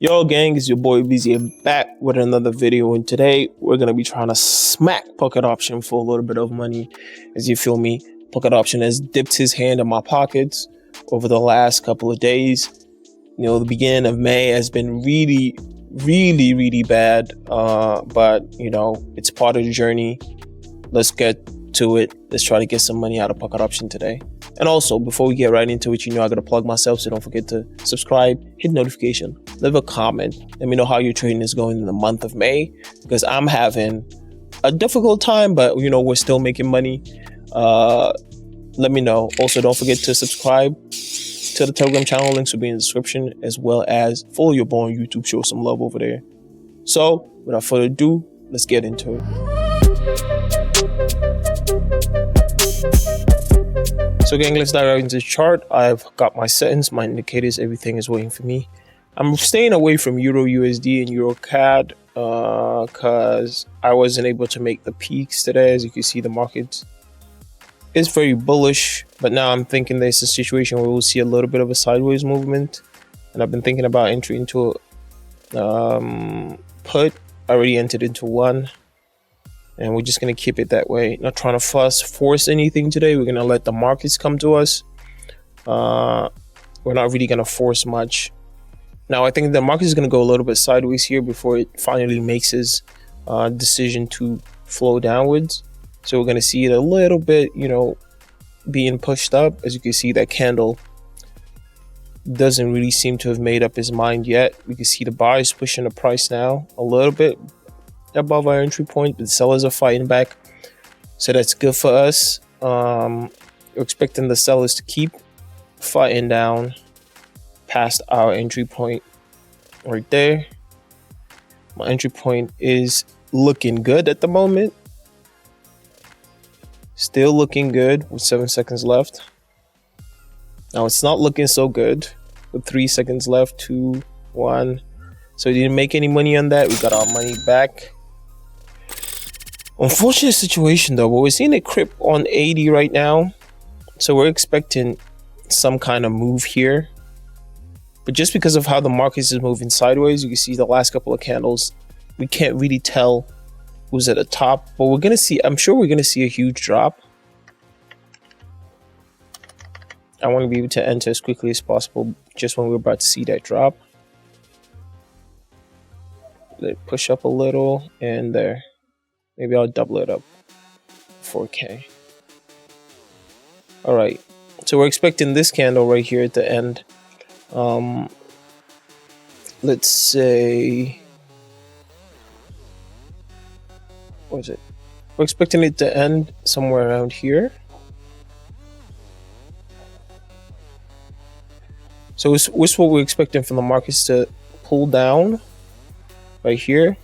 Yo gang, it's your boy BZ back with another video, and today we're gonna be trying to smack Pocket Option for a little bit of money. As you feel me, Pocket Option has dipped his hand in my pockets over the last couple of days. The beginning of May has been really bad, but it's part of the journey. Let's get to it. Let's try to get some money out of Pocket Option today. And also, before we get right into it, I gotta plug myself, so don't forget to subscribe, hit notification, leave a comment. Let me know how your trading is going in the month of May, because I'm having a difficult time, but we're still making money. Let me know. Also, don't forget to subscribe to the Telegram channel. Links will be in the description, as well as follow your boy on YouTube. Show some love over there. So, without further ado, let's get into it. So gang, let's dive right into the chart. I've got my settings, my indicators, everything is waiting for me. I'm staying away from Euro USD and Euro CAD because I wasn't able to make the peaks today. As you can see, the market is very bullish, but now I'm thinking there's a situation where we'll see a little bit of a sideways movement, and I've been thinking about entry into a put. I already entered into one, and we're just going to keep it that way. Not trying to force anything today. We're going to let the markets come to us. We're not really going to force much. Now, I think the market is going to go a little bit sideways here before it finally makes its decision to flow downwards. So we're going to see it a little bit, being pushed up. As you can see, that candle doesn't really seem to have made up his mind yet. We can see the buyers pushing the price now a little bit above our entry point, but the sellers are fighting back, so that's good for us. We're expecting the sellers to keep fighting down past our entry point right there. My entry point is looking good at the moment, still looking good with 7 seconds left. Now it's not looking so good with 3 seconds left. 2, 1. So we didn't make any money on that. We got our money back. Unfortunate situation though, but we're seeing it crip on 80 right now, so we're expecting some kind of move here. But just because of how the market is moving sideways, you can see the last couple of candles, we can't really tell who's at the top, but we're gonna see, I'm sure we're gonna see a huge drop. I want to be able to enter as quickly as possible just when we're about to see that drop. Let it push up a little, and there. Maybe I'll double it up, 4K. All right, so we're expecting this candle right here at the end. Let's say, what is it? We're expecting it to end somewhere around here. So it's what we're expecting from the markets to pull down right here.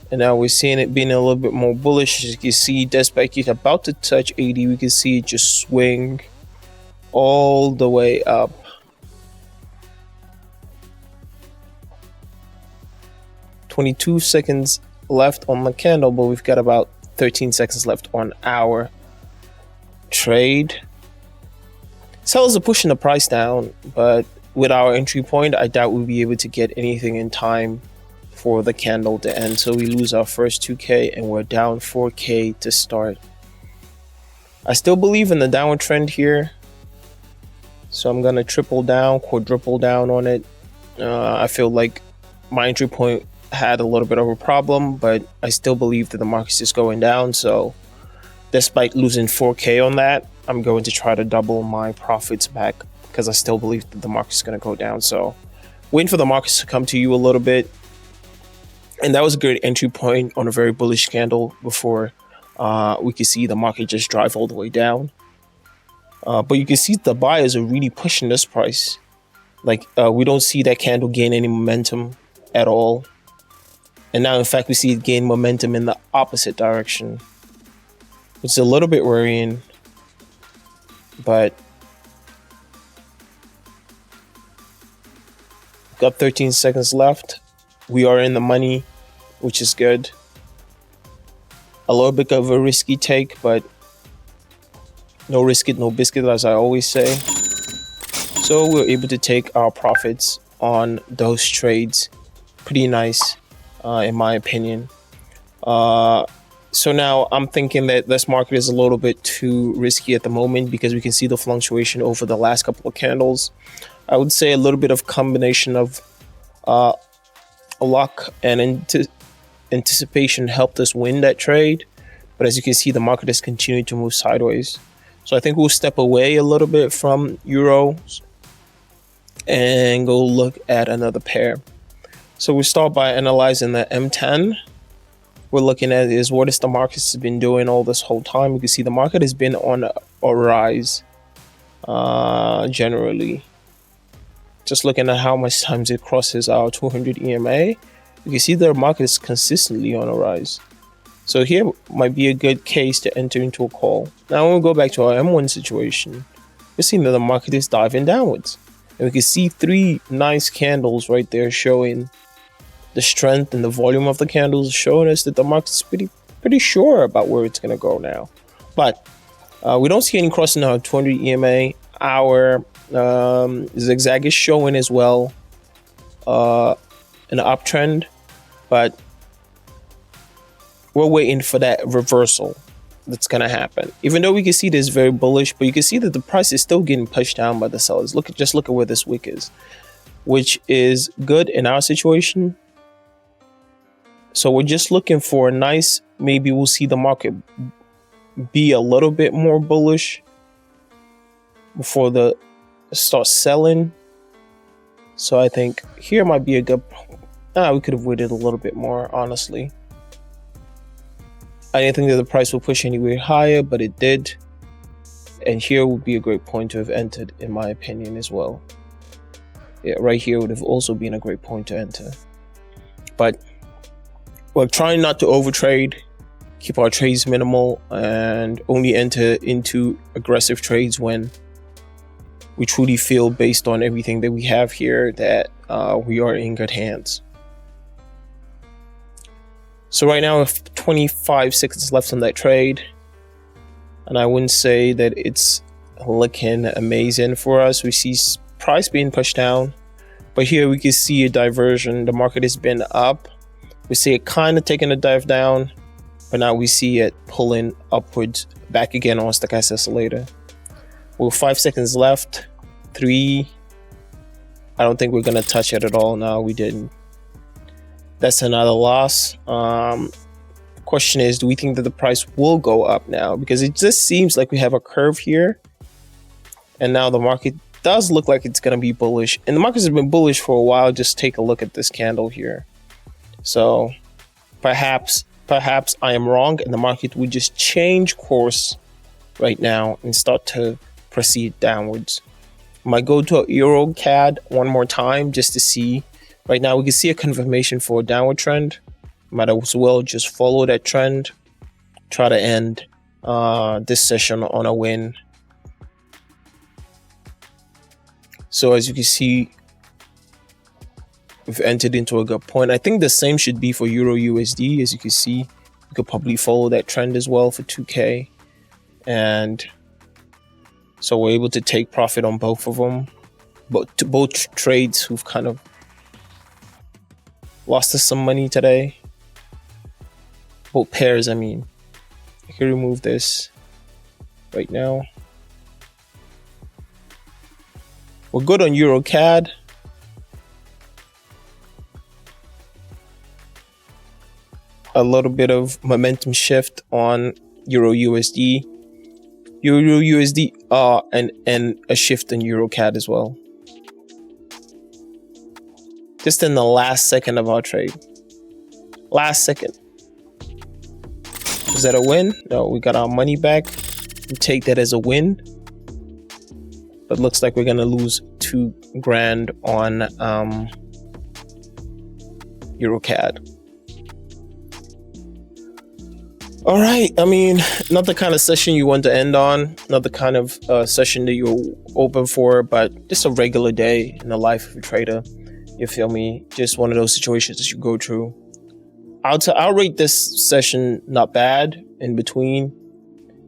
And now we're seeing it being a little bit more bullish. As you can see, despite it about to touch 80, we can see it just swing all the way up. "22 seconds left on the candle, but we've got about 13 seconds left on our trade. Sellers are pushing the price down, but with our entry point, I doubt we'll be able to get anything in time for the candle to end. So we lose our first 2K, and we're down 4K to start. I still believe in the downward trend here, so I'm gonna triple down, quadruple down on it. I feel like my entry point had a little bit of a problem, but I still believe that the market's just going down. So despite losing 4K on that, I'm going to try to double my profits back, because I still believe that the market's going to go down. So waiting for the markets to come to you a little bit. And that was a good entry point on a very bullish candle before we could see the market just drive all the way down. But you can see the buyers are really pushing this price. Like, we don't see that candle gain any momentum at all. And now, in fact, we see it gain momentum in the opposite direction, which is a little bit worrying. But got 13 seconds left. We are in the money, which is good. A little bit of a risky take, but no risk it, no biscuit, as I always say. So we're able to take our profits on those trades. Pretty nice, in my opinion. So now I'm thinking that this market is a little bit too risky at the moment because we can see the fluctuation over the last couple of candles. I would say a little bit of combination of luck and anticipation helped us win that trade. But as you can see, the market has continued to move sideways. So I think we'll step away a little bit from euros and go look at another pair. So we start by analyzing the M10. We're looking at is what is the market's been doing all this whole time. You can see the market has been on a rise generally. Just looking at how much times it crosses our 200 EMA, you can see the market is consistently on a rise. So here might be a good case to enter into a call. Now when we go back to our M1 situation, we're seeing that the market is diving downwards. And we can see 3 nice candles right there showing the strength and the volume of the candles, showing us that the market's pretty sure about where it's going to go now. But we don't see any crossing our 200 EMA. Our zigzag is showing as well an uptrend, but we're waiting for that reversal that's going to happen. Even though we can see this very bullish, but you can see that the price is still getting pushed down by the sellers. Just look at where this wick is, which is good in our situation. So we're just looking for a nice, maybe we'll see the market be a little bit more bullish before the start selling. So I think here might be a good, we could have waited a little bit more, honestly. I didn't think that the price would push anywhere higher, but it did. And here would be a great point to have entered, in my opinion, as well. Yeah, right here would have also been a great point to enter. But we're trying not to overtrade, keep our trades minimal, and only enter into aggressive trades when we truly feel, based on everything that we have here, that we are in good hands. So right now, we have 25 seconds left on that trade, and I wouldn't say that it's looking amazing for us. We see price being pushed down, but here we can see a diversion. The market has been up. We see it kind of taking a dive down, but now we see it pulling upwards back again on stochastic oscillator. With 5 seconds left, 3. I don't think we're going to touch it at all. No, we didn't. That's another loss. Question is, do we think that the price will go up now? Because it just seems like we have a curve here, and now the market does look like it's going to be bullish. And the market has been bullish for a while. Just take a look at this candle here. So perhaps I am wrong, and the market would just change course right now and start to proceed downwards. I might go to a Euro CAD one more time just to see. Right now we can see a confirmation for a downward trend. Might as well just follow that trend. Try to end this session on a win. So as you can see, we've entered into a good point. I think the same should be for Euro USD. As you can see, you could probably follow that trend as well for 2K. And so we're able to take profit on both of them. But both trades who've kind of lost us some money today. Both pairs, I mean. I can remove this right now. We're good on Euro CAD. A little bit of momentum shift on Euro USD. Euro USD and a shift in Euro CAD as well. Just in the last second of our trade. Last second. Is that a win? No, we got our money back. We take that as a win. But looks like we're gonna lose $2,000 on Euro CAD. All right, I mean, not the kind of session you want to end on, not the kind of session that you're open for, but just a regular day in the life of a trader. You feel me? Just one of those situations that you go through. I'll rate this session not bad. In between,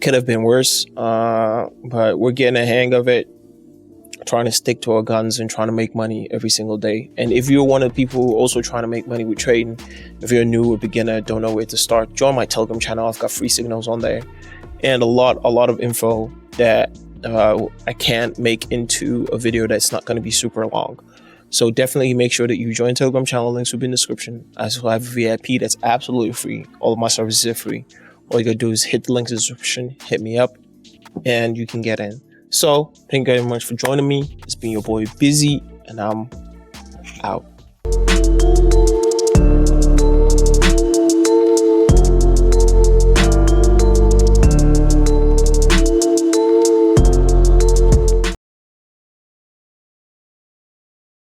could have been worse, but we're getting a hang of it. trying to stick to our guns and trying to make money every single day. And if you're one of the people who are also trying to make money with trading, if you're a new or beginner, don't know where to start, join my Telegram channel. I've got free signals on there and a lot of info that I can't make into a video that's not going to be super long. So definitely make sure that you join the Telegram channel. Links will be in the description. I also have a VIP that's absolutely free. All of my services are free. All you gotta do is hit the link in the description, hit me up, and you can get in. So thank you very much for joining me. It's been your boy Busy, and I'm out.